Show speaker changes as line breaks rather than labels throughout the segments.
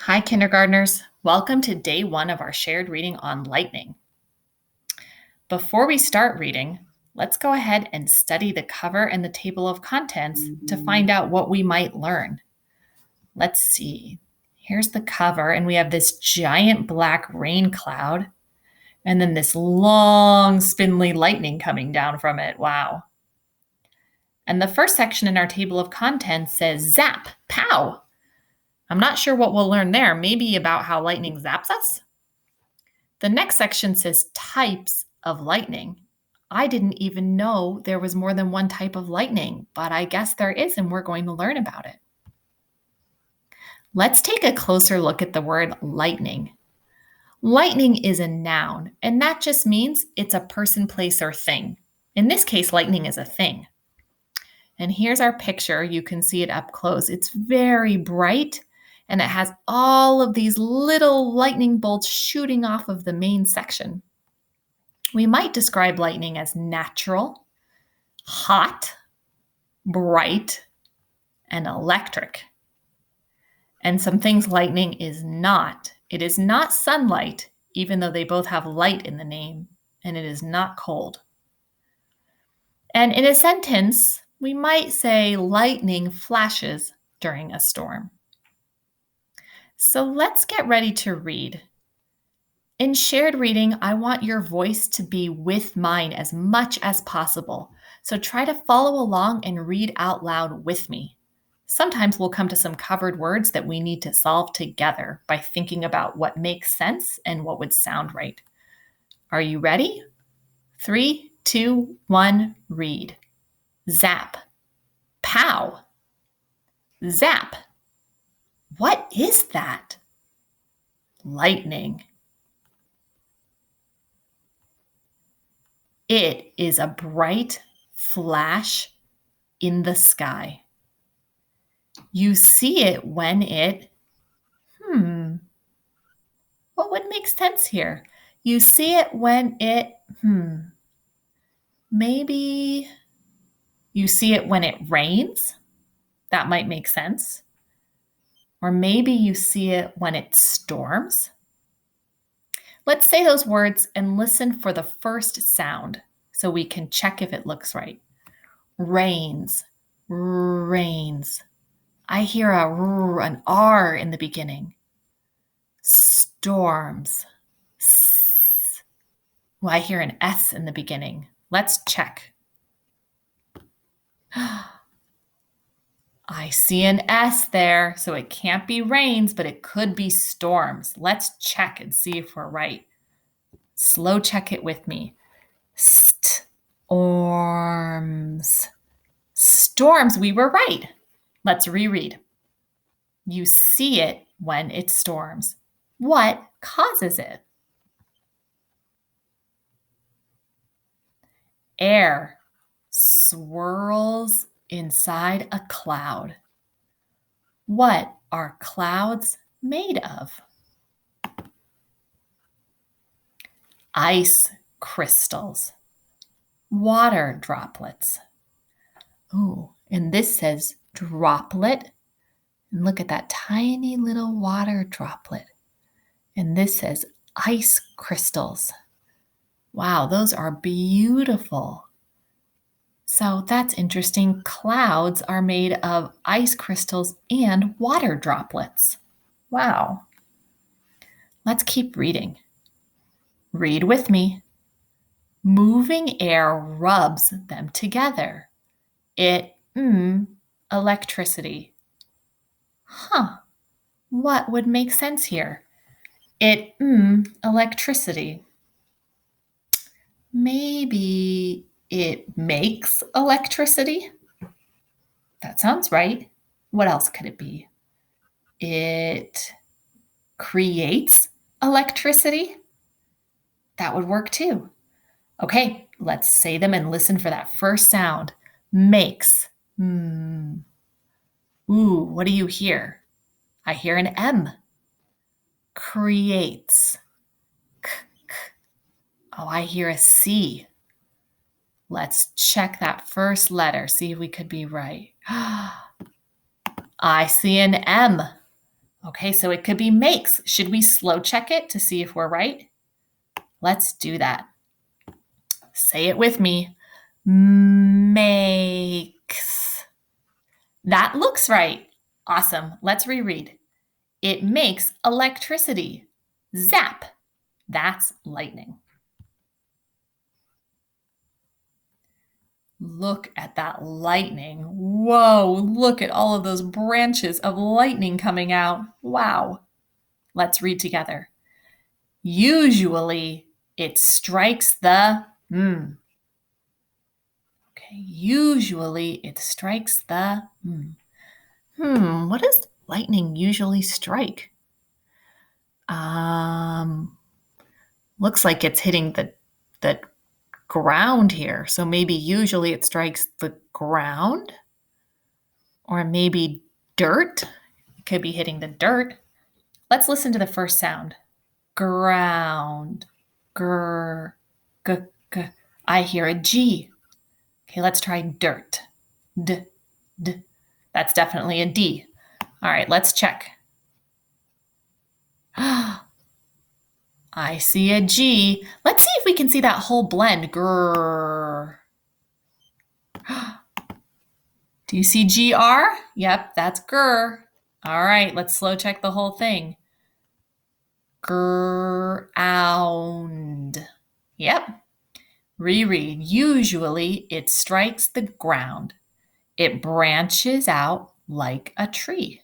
Hi, kindergartners. Welcome to day 1 of our shared reading on lightning. Before we start reading, let's go ahead and study the cover and the table of contents to find out what we might learn. Let's see. Here's the cover, and we have this giant black rain cloud, and then this long, spindly lightning coming down from it. Wow. And the first section in our table of contents says zap, pow. I'm not sure what we'll learn there, maybe about how lightning zaps us. The next section says types of lightning. I didn't even know there was more than one type of lightning, but I guess there is, and we're going to learn about it. Let's take a closer look at the word lightning. Lightning is a noun, and that just means it's a person, place, or thing. In this case, lightning is a thing. And here's our picture. You can see it up close. It's very bright, and it has all of these little lightning bolts shooting off of the main section. We might describe lightning as natural, hot, bright, and electric. And some things lightning is not. It is not sunlight, even though they both have light in the name, and it is not cold. And in a sentence, we might say lightning flashes during a storm. So let's get ready to read. In shared reading, I want your voice to be with mine as much as possible. So try to follow along and read out loud with me. Sometimes we'll come to some covered words that we need to solve together by thinking about what makes sense and what would sound right. Are you ready? 3, 2, 1, read. Zap. Pow. Zap. What is that? Lightning. It is a bright flash in the sky. You see it when it, what would make sense here? You see it when it, maybe you see it when it rains. That might make sense. Or maybe you see it when it storms. Let's say those words and listen for the first sound so we can check if it looks right. Rains, rains. I hear an R in the beginning. Storms. Well, I hear an S in the beginning. Let's check. I see an S there, so it can't be rains, but it could be storms. Let's check and see if we're right. Slow check it with me. Storms. Storms, we were right. Let's reread. You see it when it storms. What causes it? Air swirls inside a cloud. What are clouds made of? Ice crystals, water droplets. Ooh, and this says droplet. And look at that tiny little water droplet. And this says ice crystals. Wow, those are beautiful. So that's interesting. Clouds are made of ice crystals and water droplets. Wow. Let's keep reading. Read with me. Moving air rubs them together. It, electricity. What would make sense here? It, electricity. Maybe it makes electricity? That sounds right. What else could it be? It creates electricity? That would work too. Okay, let's say them and listen for that first sound. Makes. Ooh, what do you hear? I hear an M. Creates. Oh, I hear a C. Let's check that first letter, see if we could be right. I see an M. Okay, so it could be makes. Should we slow check it to see if we're right? Let's do that. Say it with me. Makes. That looks right. Awesome. Let's reread. It makes electricity. Zap. That's lightning. Look at that lightning. Whoa, look at all of those branches of lightning coming out. Wow. Let's read together. Usually it strikes the Okay, usually it strikes the what does lightning usually strike? Looks like it's hitting the ground here. So maybe usually it strikes the ground, or maybe dirt. It could be hitting the dirt. Let's listen to the first sound. Ground. Grr. G, g. I hear a G. Okay, let's try dirt. D, d. That's definitely a D. All right, let's check. I see a G. Let's see if we can see that whole blend. Grrr. Do you see GR? Yep, that's grr. All right, let's slow check the whole thing. Ground. Yep. Reread. Usually it strikes the ground. It branches out like a tree.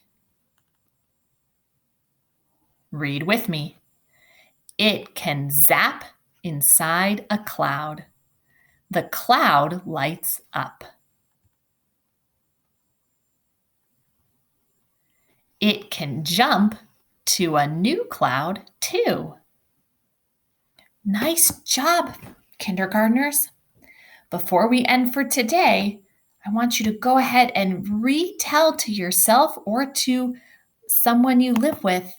Read with me. It can zap inside a cloud. The cloud lights up. It can jump to a new cloud too. Nice job, kindergartners. Before we end for today, I want you to go ahead and retell to yourself or to someone you live with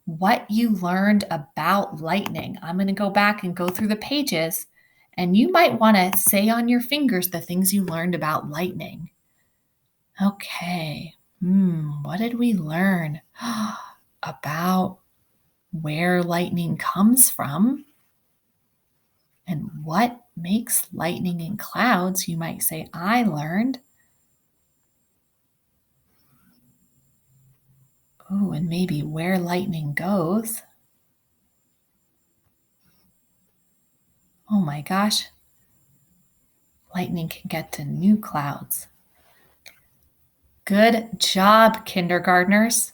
what you learned about lightning. I'm going to go back and go through the pages, and you might want to say on your fingers the things you learned about lightning. Okay. What did we learn about where lightning comes from and what makes lightning in clouds? You might say, I learned. Oh, and maybe where lightning goes. Oh my gosh. Lightning can get to new clouds. Good job, kindergartners.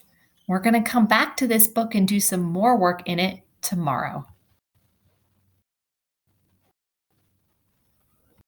We're going to come back to this book and do some more work in it tomorrow.